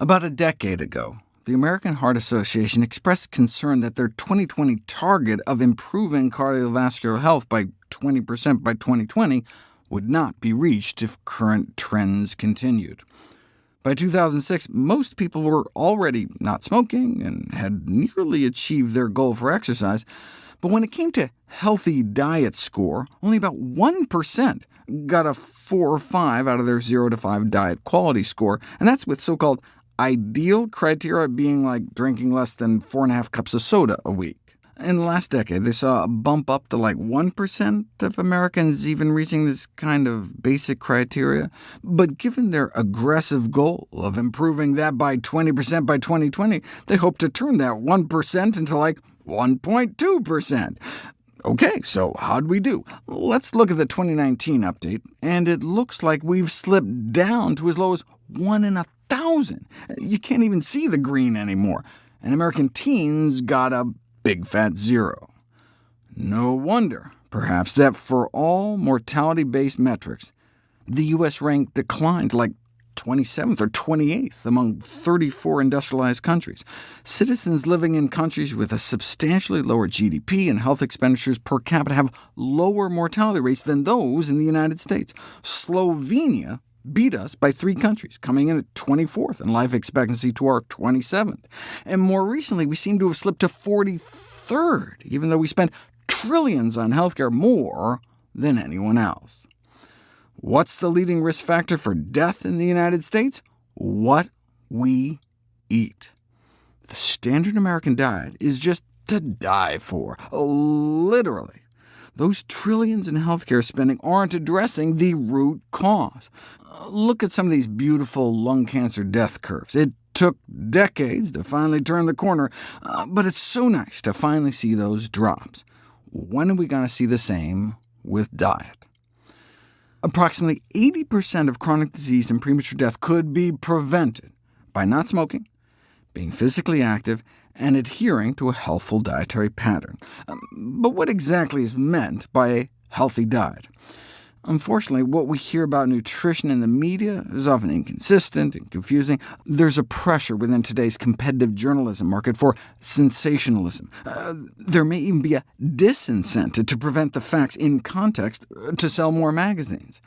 About a decade ago, the American Heart Association expressed concern that their 2020 target of improving cardiovascular health by 20% by 2020 would not be reached if current trends continued. By 2006, most people were already not smoking and had nearly achieved their goal for exercise, but when it came to healthy diet score, only about 1% got a 4 or 5 out of their 0 to 5 diet quality score, and that's with so-called ideal criteria being like drinking less than 4.5 cups of soda a week. In the last decade, they saw a bump up to like 1% of Americans even reaching this kind of basic criteria. But given their aggressive goal of improving that by 20% by 2020, they hope to turn that 1% into like 1.2%. OK, so how'd we do? Let's look at the 2019 update, and it looks like we've slipped down to as low as 1 in 1,000. You can't even see the green anymore, and American teens got a big fat 0. No wonder, perhaps, that for all mortality-based metrics, the U.S. rank declined like 27th or 28th among 34 industrialized countries. Citizens living in countries with a substantially lower GDP and health expenditures per capita have lower mortality rates than those in the United States. Slovenia beat us by 3 countries, coming in at 24th in life expectancy to our 27th. And more recently, we seem to have slipped to 43rd, even though we spend trillions on healthcare, more than anyone else. What's the leading risk factor for death in the United States? What we eat. The standard American diet is just to die for, literally. Those trillions in healthcare spending aren't addressing the root cause. Look at some of these beautiful lung cancer death curves. It took decades to finally turn the corner, but it's so nice to finally see those drops. When are we going to see the same with diet? Approximately 80% of chronic disease and premature death could be prevented by not smoking, being physically active, and adhering to a healthful dietary pattern. But what exactly is meant by a healthy diet? Unfortunately, what we hear about nutrition in the media is often inconsistent and confusing. There's a pressure within today's competitive journalism market for sensationalism. There may even be a disincentive to prevent the facts in context to sell more magazines.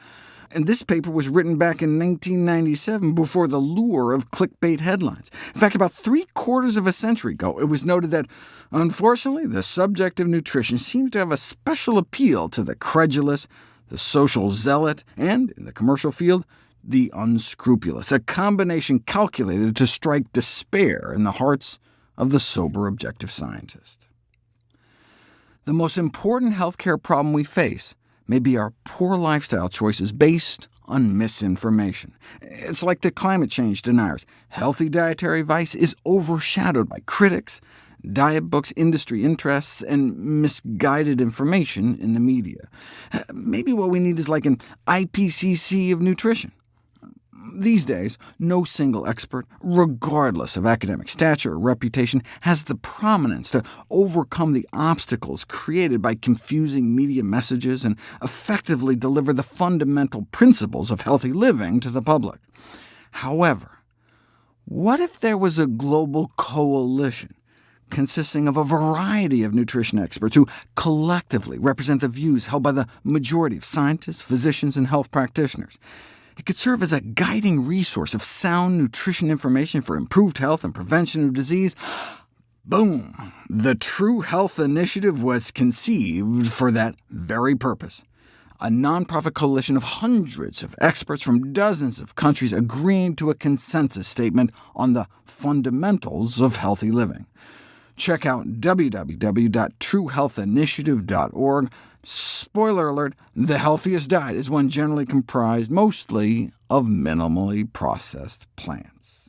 And this paper was written back in 1997, before the lure of clickbait headlines. In fact, about 3/4 of a century ago, it was noted that, unfortunately, the subject of nutrition seems to have a special appeal to the credulous, the social zealot, and, in the commercial field, the unscrupulous, a combination calculated to strike despair in the hearts of the sober objective scientist. The most important healthcare problem we face may be our poor lifestyle choices based on misinformation. It's like the climate change deniers. Healthy dietary advice is overshadowed by critics, diet books, industry interests, and misguided information in the media. Maybe what we need is like an IPCC of nutrition. These days, no single expert, regardless of academic stature or reputation, has the prominence to overcome the obstacles created by confusing media messages and effectively deliver the fundamental principles of healthy living to the public. However, what if there was a global coalition consisting of a variety of nutrition experts who collectively represent the views held by the majority of scientists, physicians, and health practitioners? It could serve as a guiding resource of sound nutrition information for improved health and prevention of disease. Boom! The True Health Initiative was conceived for that very purpose. A nonprofit coalition of hundreds of experts from dozens of countries agreeing to a consensus statement on the fundamentals of healthy living. Check out www.truehealthinitiative.org. Spoiler alert, the healthiest diet is one generally comprised mostly of minimally processed plants.